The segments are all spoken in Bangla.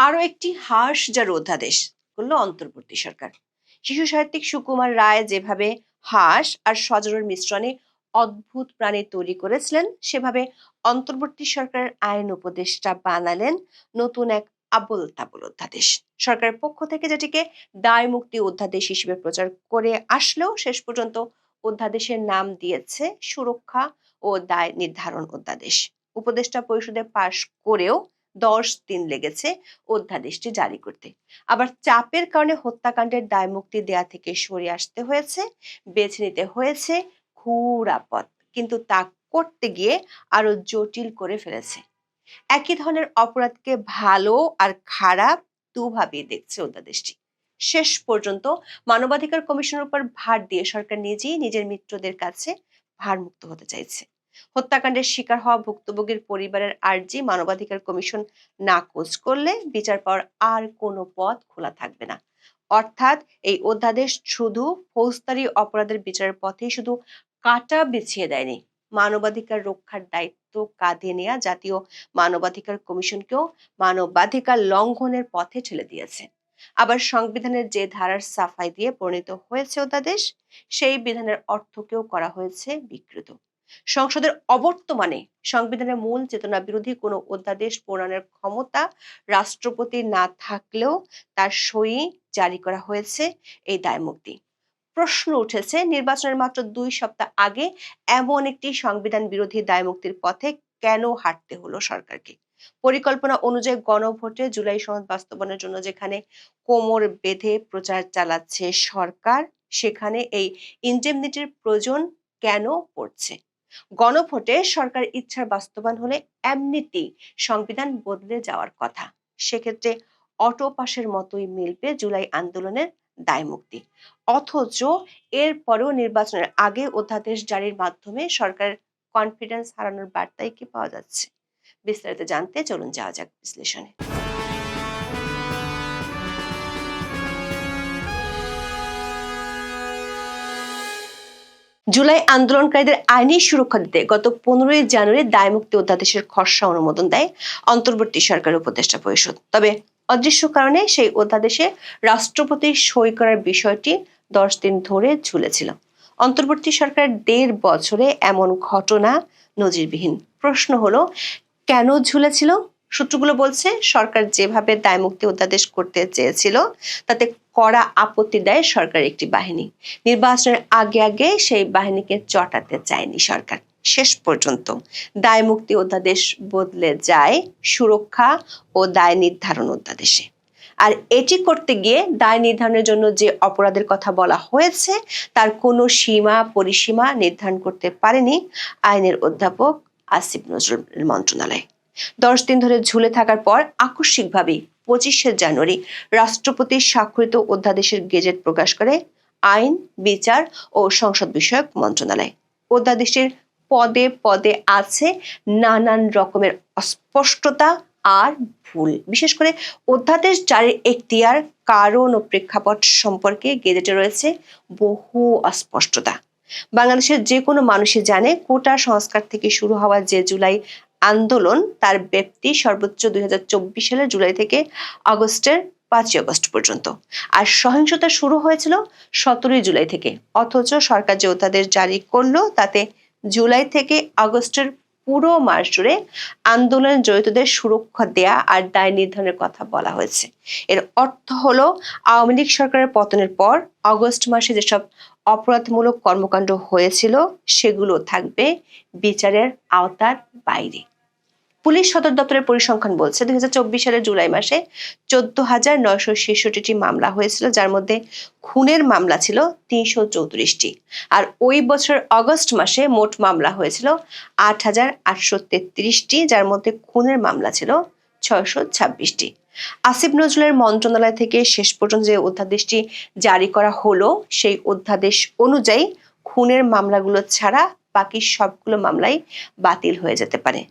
আরো একটি হাঁস অধ্যাদেশ করলো অন্তর্বর্তী সরকার। শিশু সাহিত্যিক সুকুমার রায় যেভাবে হাঁস আর সজোরের মিশ্রণে অদ্ভুত প্রাণী তৈরি করেছিলেন, সেভাবে অন্তর্বর্তী সরকারের আইন উপদেষ্টা বানালেন নতুন এক আবোল তাবোল অধ্যাদেশ। সরকারের পক্ষ থেকে যেটিকে দায় মুক্তি অধ্যাদেশ হিসেবে প্রচার করে আসলেও শেষ পর্যন্ত অধ্যাদেশের নাম দিয়েছে সুরক্ষা ও দায় নির্ধারণ অধ্যাদেশ। উপদেষ্টা পরিষদে পাশ করেও 10 দিন লেগেছে অধ্যাদেশটি জারি করতে। আবার চাপের কারণে হত্যাকাণ্ডের দায় মুক্তি দেয়া থেকে সরে আসতে হয়েছে, বেছে নিতে হয়েছে ঘোরা পথ, কিন্তু তা করতে গিয়ে আরো জটিল করে ফেলেছে। একই ধরনের অপরাধকে ভালো আর খারাপ দুভাবেই দেখছে অধ্যাদেশটি। শেষ পর্যন্ত মানবাধিকার কমিশনের উপর ভার দিয়ে সরকার নিজেই নিজের মিত্রদের কাছে ভারমুক্ত হতে চাইছে। হত্যাকাণ্ডের শিকার হওয়া ভুক্তভোগীর পরিবারের আর্জি মানবাধিকার কমিশন নাকচ করলে বিচার পাওয়ার আর কোনো পথ খোলা থাকবে না। অর্থাৎ এই অধ্যাদেশ শুধু ফৌজদারি অপরাধের বিচারের পথেই শুধু কাঁটা বিছিয়ে দেয়নি, মানবাধিকার রক্ষার দায়িত্ব কাঁধে নেয়া জাতীয় মানবাধিকার কমিশনকেও মানবাধিকার লঙ্ঘনের পথে ঠেলে দিয়েছে। আবার সংবিধানের যে ধারার সাফাই দিয়ে প্রণীত হয়েছে অধ্যাদেশ, সেই বিধানের অর্থকেও করা হয়েছে বিকৃত। সংসদের অবর্তমানে সংবিধানের মূল চেতনা বিরোধী কোনো অধ্যাদেশ প্রণয়নের ক্ষমতা রাষ্ট্রপতির না থাকলেও তার সই জারি করা হয়েছে এই দায়মুক্তি। প্রশ্ন উঠেছে, নির্বাচনের মাত্র 2 সপ্তাহ আগে এমন একটি সংবিধান বিরোধী দায়মুক্তির পথে কেন হাঁটতে হলো সরকারকে? পরিকল্পনা অনুযায়ী গণভোটে জুলাই সনদ বাস্তবায়নের জন্য যেখানে কোমর বেঁধে প্রচার চালাচ্ছে সরকার, সেখানে এই ইনডেমনিটির প্রয়োজন কেন পড়ছে? গণভোটে সরকার ইচ্ছার বাস্তবায়ন হলে এমনিতেই সংবিধান বদলে যাওয়ার কথা। সেক্ষেত্রে অটো পাসের মতোই মিলবে জুলাই আন্দোলনের দায়মুক্তি। অথচ এরপরেও নির্বাচনের আগে অধ্যাদেশ জারির মাধ্যমে সরকারের কনফিডেন্স হারানোর বার্তাই কি পাওয়া যাচ্ছে? বিস্তারিত জানতে চলুন যাওয়া যাক বিশ্লেষণে। জুলাই আন্দোলনকারীদের আইনি সুরক্ষা দিতে গত 15ই জানুয়ারি দায়মুক্তি অধ্যাদেশের খসড়া অনুমোদন দেয় অন্তর্বর্তী সরকার উপদেষ্টা পরিষদ। তবে অদৃশ্য কারণে সেই অধ্যাদেশে রাষ্ট্রপতির সই করার বিষয়টি 10 দিন ধরে ঝুলেছিল। অন্তর্বর্তী সরকারের 1.5 বছরে এমন ঘটনা নজিরবিহীন। প্রশ্ন হলো, কেন ঝুলেছিল? সূত্রগুলো বলছে, সরকার যেভাবে দায়মুক্তি অধ্যাদেশ করতে চেয়েছিল তাতে কড়া আপত্তি দেয় সরকারের একটি বাহিনী। নির্বাচনের আগে আগে সেই বাহিনীকে চটাতে চায়নি সরকার। শেষ পর্যন্ত দায়মুক্তি অধ্যাদেশ বদলে যায় সুরক্ষা ও দায় নির্ধারণ অধ্যাদেশে। আর এটি করতে গিয়ে দায় নির্ধারণের জন্য যে অপরাধের কথা বলা হয়েছে তার কোনো সীমা পরিসীমা নির্ধারণ করতে পারেনি আইনের অধ্যাপক আসিফ নজরুলের মন্ত্রণালয়। 10 দিন ধরে ঝুলে থাকার পর আকস্মিকভাবেই 25শে জানুয়ারি রাষ্ট্রপতির স্বাক্ষরিত অধ্যাদেশের গেজেট প্রকাশ করে আইন, বিচার ও সংসদ বিষয়ক মন্ত্রণালয়। অধ্যাদেশের পদে পদে আছে নানান রকমের অস্পষ্টতা আর ভুল। বিশেষ করে অধ্যাদেশ জারির এখতিয়ার, কারণ ও প্রেক্ষাপট সম্পর্কে গেজেটে রয়েছে বহু অস্পষ্টতা। বাংলাদেশের যে কোনো মানুষই জানে, কোটা সংস্কার থেকে শুরু হওয়া যে জুলাই আন্দোলন তার ব্যাপ্তি সর্বোচ্চ 2024 সালের জুলাই থেকে আগস্টের 5ই আগস্ট পর্যন্ত। আর সহিংসতা শুরু হয়েছিল 17ই জুলাই থেকে। অথচ সরকার যে অধ্যাদেশ জারি করলো তাতে জুলাই থেকে আগস্টের পুরো মাস জুড়ে আন্দোলনে জড়িতদের সুরক্ষা দেয়া আর দায় নির্ধারণের কথা বলা হয়েছে। এর অর্থ হলো, আওয়ামী লীগ সরকারের পতনের পর আগস্ট মাসে যেসব অপরাধমূলক কর্মকাণ্ড হয়েছিল সেগুলো থাকবে বিচারের আওতার বাইরে। পুলিশ সদর দপ্তরের পরিসংখ্যান বলছে 2024 সালের জুলাই মাসে 14,966টি মামলা হয়েছিল, যার মধ্যে খুনের মামলা ছিল 334টি। আর ওই বছর আগস্ট মাসে মোট মামলা হয়েছিল 8,833টি, যার মধ্যে খুনের মামলা ছিল 626টি। আসিফ নজরুলের মন্ত্রণালয় থেকে শেষ পর্যন্ত যে অধ্যাদেশটি জারি করা হলো, সেই অধ্যাদেশ অনুযায়ী খুনের মামলাগুলো ছাড়া বাকি সবগুলো মামলাই বাতিল হয়ে যেতে পারে।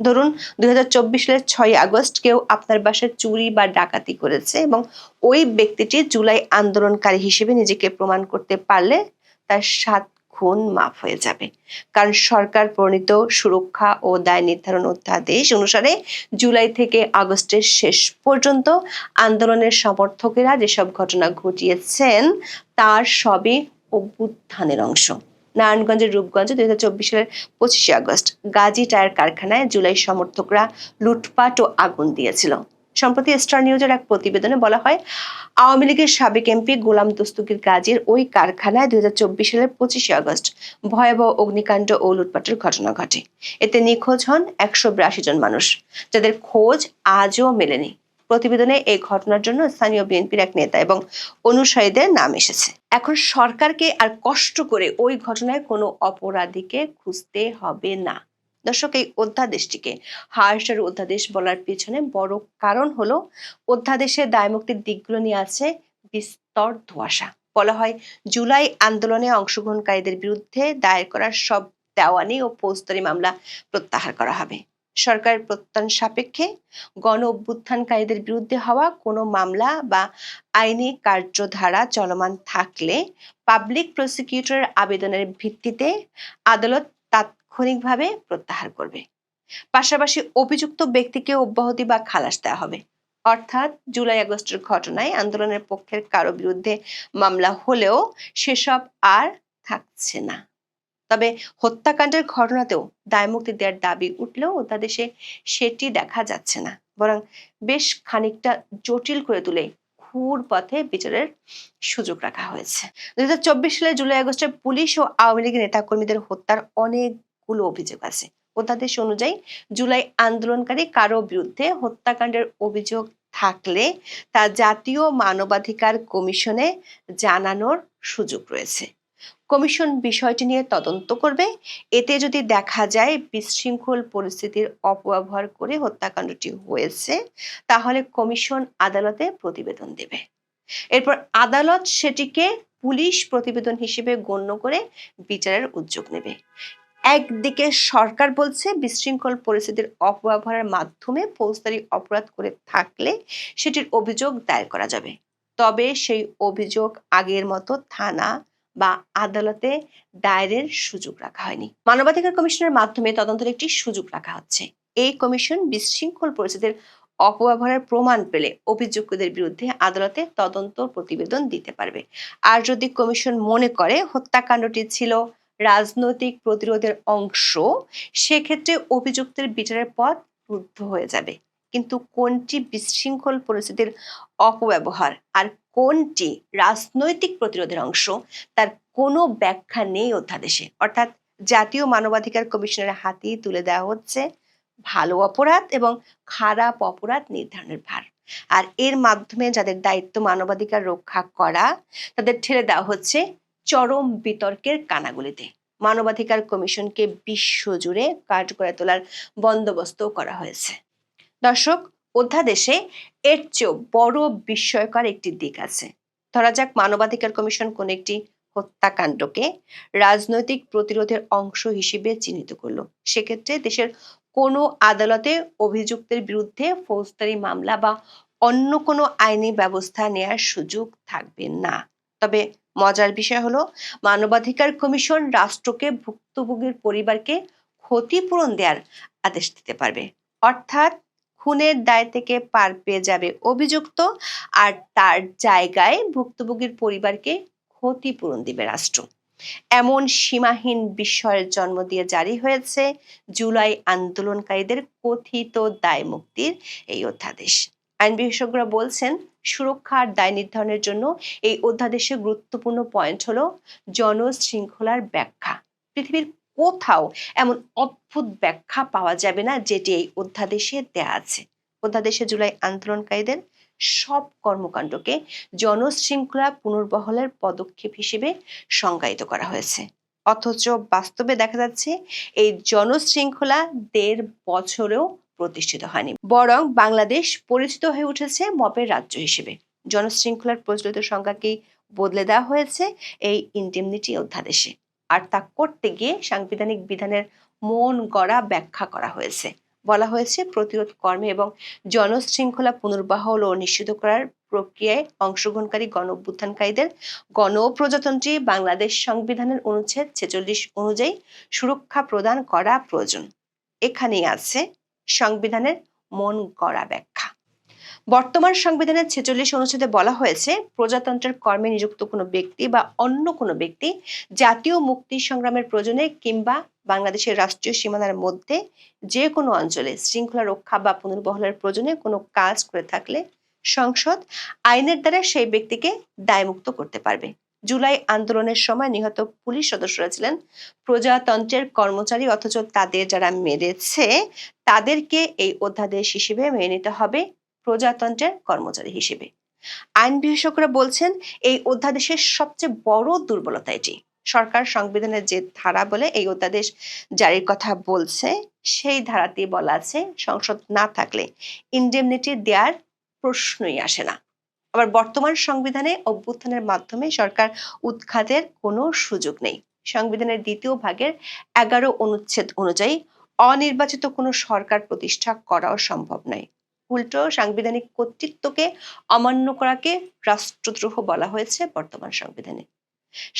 ধরুন 2024 সালের 6ই আগস্ট কেউ আপনার বাসায় চুরি বা ডাকাতি করেছে এবং ওই ব্যক্তিটি জুলাই আন্দোলনকারী হিসেবে নিজেকে প্রমাণ করতে পারলে তার 7 খুন মাফ হয়ে যাবে। কারণ সরকার প্রণীত সুরক্ষা ও দায় নির্ধারণ অধ্যাদেশ অনুসারে জুলাই থেকে আগস্টের শেষ পর্যন্ত আন্দোলনের সমর্থকেরা যেসব ঘটনা ঘটিয়েছেন তার সবই অভ্যুত্থানের অংশ। নারায়ণগঞ্জের রূপগঞ্জে 2024 সালের 25 আগস্ট গাজী টায়ার কারখানায় জুলাই সমর্থকরা লুটপাট ও আগুন দিয়েছিল। সম্প্রতি স্টার নিউজের এক প্রতিবেদনে বলা হয়, আওয়ামী লীগের সাবেক এমপি গোলাম দস্তগীর গাজীর ওই কারখানায় 2024 সালের 25 আগস্ট ভয়াবহ অগ্নিকাণ্ড ও লুটপাটের ঘটনা ঘটে। এতে নিখোঁজ হন 182 জন মানুষ, যাদের খোঁজ আজও মেলেনি। প্রতিবেদনে এই ঘটনার জন্য স্থানীয় বিএনপির এক নেতা এবং অনুসারীদের নাম এসেছে। এখন সরকারকে আর কষ্ট করে ওই ঘটনায় কোনো অপরাধীকে খুঁজতে হবে না। দর্শক, এই অধ্যাদেশটিকে হার্স্টার অধ্যাদেশ বলার পিছনে বড় কারণ হলো অধ্যাদেশের দায়মুক্তির দিকগুলো নিয়ে আছে বিস্তর ধোঁয়াশা। বলা হয়, জুলাই আন্দোলনে অংশগ্রহণকারীদের বিরুদ্ধে দায়ের করা সব দেওয়ানি ও ফৌজদারি মামলা প্রত্যাহার করা হবে। সরকারের প্রত্যয়ন সাপেক্ষে গণ অভ্যুত্থানকারীদের বিরুদ্ধে হওয়া কোনো মামলা বা আইনি কার্যধারা চলমান থাকলে পাবলিক প্রসিকিউটরের আবেদনের ভিত্তিতে আদালত তাৎক্ষণিকভাবে প্রত্যাহার করবে। পাশাপাশি অভিযুক্ত ব্যক্তিকে অব্যাহতি বা খালাস দেওয়া হবে। অর্থাৎ জুলাই আগস্টের ঘটনায় আন্দোলনের পক্ষের কারো বিরুদ্ধে মামলা হলেও সেসব আর থাকছে না। তবে হত্যাকাণ্ডের ঘটনাতেও দায়মুক্তি দেওয়ার দাবি উঠলেও অধ্যাদেশে সেটি দেখা যাচ্ছে না, বরং বেশ খানিকটা জটিল করে তুলে ঘুর পথে বিচারের সুযোগ রাখা হয়েছে। 2024 সালে জুলাই আগস্টে পুলিশ ও আওয়ামী লীগের নেতাকর্মীদের হত্যার অনেকগুলো অভিযোগ আছে। অধ্যাদেশ অনুযায়ী জুলাই আন্দোলনকারী কারো বিরুদ্ধে হত্যাকাণ্ডের অভিযোগ থাকলে তা জাতীয় মানবাধিকার কমিশনে জানানোর সুযোগ রয়েছে। কমিশন বিষয়টি নিয়ে তদন্ত করবে। এতে যদি দেখা যায় বিশৃঙ্খল পরিস্থিতির অপব্যবহার করে হত্যাকাণ্ডটি হয়েছে, তাহলে কমিশন আদালতে প্রতিবেদন দেবে। এরপর আদালত সেটিকে পুলিশ প্রতিবেদন হিসেবে গণ্য করে বিচারের উদ্যোগ নেবে। একদিকে সরকার বলছে বিশৃঙ্খল পরিস্থিতির অপব্যবহারের মাধ্যমে ফৌজদারি অপরাধ করে থাকলে সেটির অভিযোগ দায়ের করা যাবে। তবে সেই অভিযোগ আগের মতো থানা বা আদালতে দায়েরের সুযোগ রাখা হয়নি। মানবাধিকার কমিশনের মাধ্যমে তদন্তের একটি সুযোগ রাখা হচ্ছে। এই কমিশন বিশৃঙ্খল পরিস্থিতির অপব্যবহারের প্রমাণ পেলে অভিযুক্তদের বিরুদ্ধে আদালতে তদন্ত প্রতিবেদন দিতে পারবে। আর যদি কমিশন মনে করে হত্যাকাণ্ডটি ছিল রাজনৈতিক প্রতিরোধের অংশ, সেক্ষেত্রে অভিযুক্তের বিচারের পথ রুদ্ধ হয়ে যাবে। কিন্তু কোনটি বিশৃঙ্খল পরিস্থিতির অপব্যবহার আর কোনটি রাজনৈতিক প্রতিরোধের অংশ তার কোনো ব্যাখ্যা নেই অধ্যাদেশে। অর্থাৎ জাতীয় মানবাধিকার কমিশনের হাতেই তুলে দেওয়া হচ্ছে ভালো অপরাধ এবং খারাপ অপরাধ নির্ধারণের ভার। আর এর মাধ্যমে যাদের দায়িত্ব মানবাধিকার রক্ষা করা, তাদের ঠেলে দেওয়া হচ্ছে চরম বিতর্কের কানাগুলিতে। মানবাধিকার কমিশনকে বিশ্বজুড়ে কার্যকর তোলার বন্দোবস্ত করা হয়েছে। দর্শক, অধ্যাদেশে এর চেয়েও বড় বিস্ময়কর একটি দিক আছে। ধরা যাক মানবাধিকার কমিশন কোন একটি হত্যাকাণ্ডকে রাজনৈতিক প্রতিরোধের অংশ হিসেবে চিহ্নিত করলো। সেক্ষেত্রে দেশের কোনো আদালতে অভিযুক্তের বিরুদ্ধে ফৌজদারি মামলা বা অন্য কোনো আইনি ব্যবস্থা নেয়ার সুযোগ থাকবে না। তবে মজার বিষয় হলো, মানবাধিকার কমিশন রাষ্ট্রকে ভুক্তভোগীর পরিবারকে ক্ষতিপূরণ দেওয়ার আদেশ দিতে পারবে। অর্থাৎ খুনের দায় থেকে পার পেয়ে যাবে অভিযুক্ত, আর তার জায়গায় ভুক্তভোগীর পরিবারকে ক্ষতিপূরণ দিবে রাষ্ট্র। এমন সীমাহীন বিস্ময়ের জন্ম দিয়ে জারি হয়েছে জুলাই আন্দোলনকারীদের কথিত দায় মুক্তির এই অধ্যাদেশ। আইন বিশেষজ্ঞরা বলছেন, সুরক্ষার দায় নির্ধারণের জন্য এই অধ্যাদেশের গুরুত্বপূর্ণ পয়েন্ট হলো জনশৃঙ্খলার ব্যাখ্যা। পৃথিবীর কোথাও এমন অদ্ভুত ব্যাখ্যা পাওয়া যাবে না যেটি এই অধ্যাদেশে দেয়া আছে। অধ্যাদেশে জুলাই আন্দোলনকারীদের সব কর্মকাণ্ডকে জনশৃঙ্খলা পুনর্বহলের পদক্ষেপ হিসেবে সংজ্ঞায়িত করা হয়েছে। অথচ বাস্তবে দেখা যাচ্ছে এই জনশৃঙ্খলা 1.5 বছরেও প্রতিষ্ঠিত হয়নি, বরং বাংলাদেশ পরিচিত হয়ে উঠেছে মবের রাজ্য হিসেবে। জনশৃঙ্খলার প্রচলিত সংজ্ঞাকেই বদলে দেওয়া হয়েছে এই ইনডেমনিটি অধ্যাদেশে। আর তা করতে গিয়ে সাংবিধানিক বিধানের মন গড়া ব্যাখ্যা করা হয়েছে। বলা হয়েছে প্রতিরোধ কর্মে এবং জনশৃঙ্খলা পুনর্বহাল ও নিশ্চিত করার প্রক্রিয়ায় অংশগ্রহণকারী গণ অভ্যুত্থানকারীদের গণ ও প্রজাতন্ত্রী বাংলাদেশ সংবিধানের অনুচ্ছেদ 46 অনুযায়ী সুরক্ষা প্রদান করা প্রয়োজন। এখানেই আছে সংবিধানের মন গড়া ব্যাখ্যা। বর্তমান সংবিধানের 46 অনুচ্ছেদে বলা হয়েছে প্রজাতন্ত্রের কর্মে নিযুক্ত কোনো ব্যক্তি বা অন্য কোনো ব্যক্তি জাতীয় মুক্তি সংগ্রামের প্রয়োজনে কিংবা বাংলাদেশের রাষ্ট্রীয় সীমানার মধ্যে যে কোনো অঞ্চলে শৃঙ্খলা রক্ষা বা পুনর্বহালের প্রয়োজনে কোনো কাজ করে থাকলে সংসদ আইনের দ্বারা সেই ব্যক্তিকে দায়মুক্ত করতে পারবে। জুলাই আন্দোলনের সময় নিহত পুলিশ সদস্যরা ছিলেন প্রজাতন্ত্রের কর্মচারী, অথচ তাদের যারা মেরেছে তাদেরকে এই অধ্যাদেশ হিসেবে মেনে নিতে হবে প্রজাতন্ত্রের কর্মচারী হিসেবে। আইন বিশেষজ্ঞরা বলছেন এই অধ্যাদেশের সবচেয়ে বড় দুর্বলতা এটি। সরকার সংবিধানের যে ধারা বলে এই অধ্যাদেশ জারির কথা বলছে সেই ধারাতেই বলা আছে সংসদ না থাকলে ইনডেমনিটি দেওয়ার প্রশ্নই আসে না। আবার বর্তমান সংবিধানে অভ্যুত্থানের মাধ্যমে সরকার উৎখাতের কোনো সুযোগ নেই। সংবিধানের দ্বিতীয় ভাগের 11 অনুচ্ছেদ অনুযায়ী অনির্বাচিত কোনো সরকার প্রতিষ্ঠা করাও সম্ভব নয়। উল্টো সাংবিধানিক কর্তৃত্বকে অমান্য করাকে রাষ্ট্রদ্রোহ বলা হয়েছে বর্তমান সংবিধানে।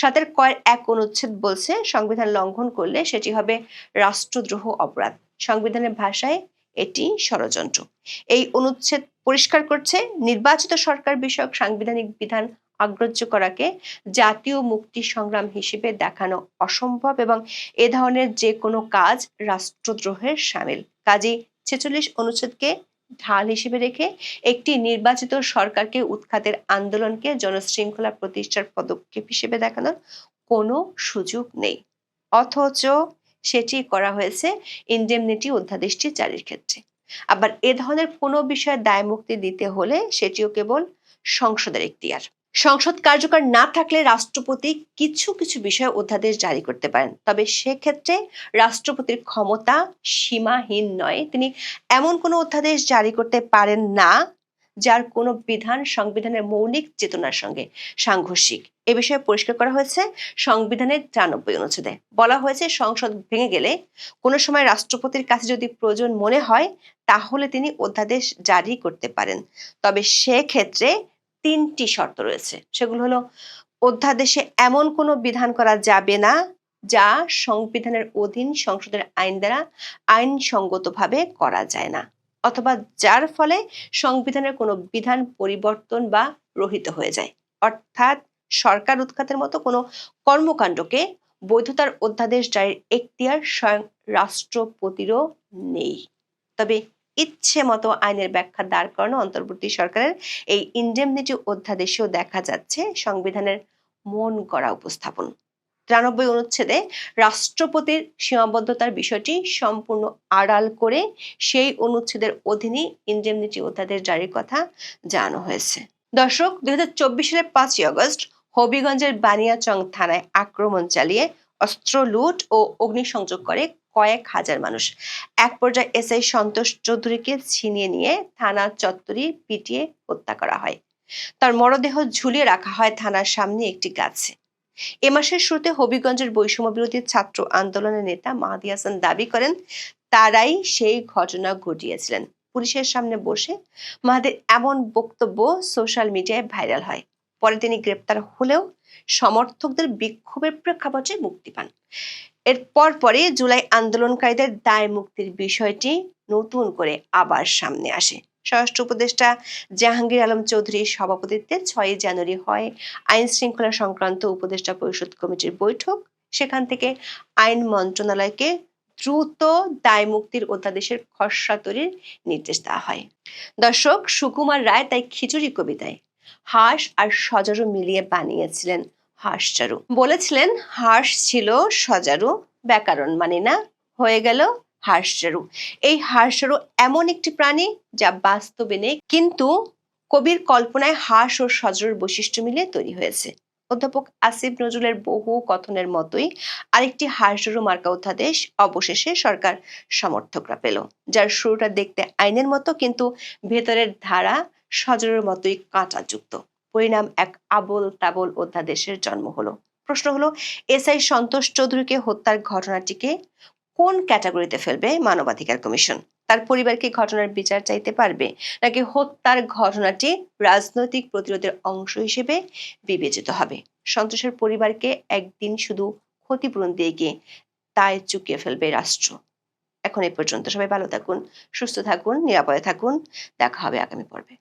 7 অনুচ্ছেদ বলছে সংবিধান লঙ্ঘন করলে সেটি হবে রাষ্ট্রদ্রোহ অপরাধ। সংবিধানের ভাষায় এটি ষড়যন্ত্র। এই অনুচ্ছেদ পরিষ্কার করছে নির্বাচিত সরকার বিষয়ক সাংবিধানিক বিধান অগ্রাহ্য করাকে জাতীয় মুক্তি সংগ্রাম হিসেবে দেখানো অসম্ভব এবং এ ধরনের যে কোনো কাজ রাষ্ট্রদ্রোহের শামিল। কাজেই 46 অনুচ্ছেদকে ঢাল হিসেবে রেখে একটি নির্বাচিত সরকারকে উৎখাতের আন্দোলনকে জনশৃঙ্খলা প্রতিষ্ঠার পদক্ষেপ হিসেবে দেখানোর কোনো সুযোগ নেই। অথচ সেটি করা হয়েছে ইনডেমনিটি অধ্যাদেশটি জারির ক্ষেত্রে। আবার এ ধরনের কোনো বিষয়ে দায়মুক্তি দিতে হলে সেটিও কেবল সংসদের এখতিয়ার। সংসদ কার্যকর না থাকলে রাষ্ট্রপতি কিছু কিছু বিষয়ে অধ্যাদেশ জারি করতে পারেন, তবে সেক্ষেত্রে রাষ্ট্রপতির ক্ষমতা সীমাহীন নয়। তিনি এমন কোনো অধ্যাদেশ জারি করতে পারেন না যার কোনো বিধান সংবিধানের মৌলিক চেতনার সঙ্গে সাংঘর্ষিক। এ বিষয়ে পরিষ্কার করা হয়েছে সংবিধানের 93 অনুচ্ছেদে। বলা হয়েছে সংসদ ভেঙে গেলে কোনো সময় রাষ্ট্রপতির কাছে যদি প্রয়োজন মনে হয় তাহলে তিনি অধ্যাদেশ জারি করতে পারেন, তবে সেক্ষেত্রে 3টি শর্ত রয়েছে। সেগুলো হলো অধ্যাদেশে এমন কোনো বিধান করা যাবে না যা সংবিধানের অধীন সংসদের আইন দ্বারা আইনসঙ্গতভাবে করা যায় না, অথবা যার ফলে সংবিধানের কোনো বিধান পরিবর্তন বা রহিত হয়ে যায়। অর্থাৎ সরকার উৎখাতের মতো কোনো কর্মকাণ্ডকে বৈধতার অধ্যাদেশ জারির এখতিয়ার স্বয়ং রাষ্ট্রপতিরও নেই। তবে ইচ্ছে মতো আইনের ব্যাখ্যা দাঁড় করানো অন্তর্বর্তী সরকারের এই ইনডেমনিটি অধ্যাদেশেও দেখা যাচ্ছে সংবিধানের মন গড়া উপস্থাপন। 93 অনুচ্ছেদে রাষ্ট্রপতির সীমাবদ্ধতার বিষয়টি সম্পূর্ণ আড়াল করে সেই অনুচ্ছেদের অধীনে ইনডেমনিটি অধ্যাদেশ জারির কথা জানানো হয়েছে। দর্শক, 2024 সালের 5ই আগস্ট হবিগঞ্জের বানিয়াচং থানায় আক্রমণ চালিয়ে অস্ত্র লুট ও অগ্নিসংযোগ করে কয়েক হাজার মানুষ। এক পর্যায়ে এসআই সন্তোষ চৌধুরীকে ছিনিয়ে নিয়ে থানা চত্বরে পিটিয়ে হত্যা করা হয়। তার মরদেহ ঝুলিয়ে রাখা হয় থানার সামনে একটি গাছে। এ মাসের শুরুতে হবিগঞ্জের বৈষম্য বিরোধী ছাত্র আন্দোলনের নেতা মাহাদি হাসান দাবি করেন তারাই সেই ঘটনা ঘটিয়েছিলেন। পুলিশের সামনে বসে মাহাদির এমন বক্তব্য সোশ্যাল মিডিয়ায় ভাইরাল হয়। পরে তিনি গ্রেপ্তার হলেও সমর্থকদের বিক্ষোভের প্রেক্ষাপটে মুক্তি পান। এরপর পরে জুলাই আন্দোলনকারীদের দায় মুক্তির বিষয়টি নতুন করে আবার সামনে আসে। স্বরাষ্ট্র উপদেষ্টা জাহাঙ্গীর আলম চৌধুরীর সভাপতিত্বে 6 জানুয়ারি হয় আইন শৃঙ্খলা সংক্রান্ত উপদেষ্টা পরিষদ কমিটির বৈঠক। সেখান থেকে আইন মন্ত্রণালয়কে দ্রুত দায় মুক্তির অধ্যাদেশের খসড়া তৈরির নির্দেশ দেওয়া হয়। দর্শক, সুকুমার রায় তাই খিচুড়ি কবিতায় হাঁস আর সজারু মিলিয়ে বানিয়েছিলেন হাঁসচারু। বলেছিলেন হাঁস ছিল সজারু, ব্যাকরণ মানি না, হয়ে গেল হাঁসচারু। এই হাঁসচারু এমন একটি প্রাণী যা বাস্তবে নেই, কিন্তু কবির কল্পনায় হাঁস ও সজারুর বৈশিষ্ট্য মিলে তৈরি হয়েছে। অধ্যাপক আসিফ নজরুলের বহু কথনের মতোই আরেকটি হাঁসচারু মার্কা অধ্যাদেশ অবশেষে সরকার সমর্থকরা পেল, যার শুরুটা দেখতে আইনের মতো কিন্তু ভেতরের ধারা সজারুর মতোই কাঁটাযুক্ত। পরিণাম এক আবোল তাবোল অধ্যাদেশের জন্ম হলো। প্রশ্ন হলো, এসআই সন্তোষ চৌধুরীকে হত্যার ঘটনাটিকে কোন ক্যাটাগরিতে ফেলবে মানবাধিকার কমিশন? তার পরিবার কি ঘটনার বিচার চাইতে পারবে, নাকি হত্যার ঘটনাটি রাজনৈতিক প্রতিরোধের অংশ হিসেবে বিবেচিত হবে? সন্তোষের পরিবারকে একদিন শুধু ক্ষতিপূরণ দিয়ে গিয়ে দায় চুকিয়ে ফেলবে রাষ্ট্র। এখন এই পর্যন্ত। সবাই ভালো থাকুন, সুস্থ থাকুন, নিরাপদে থাকুন। দেখা হবে আগামী পর্বে।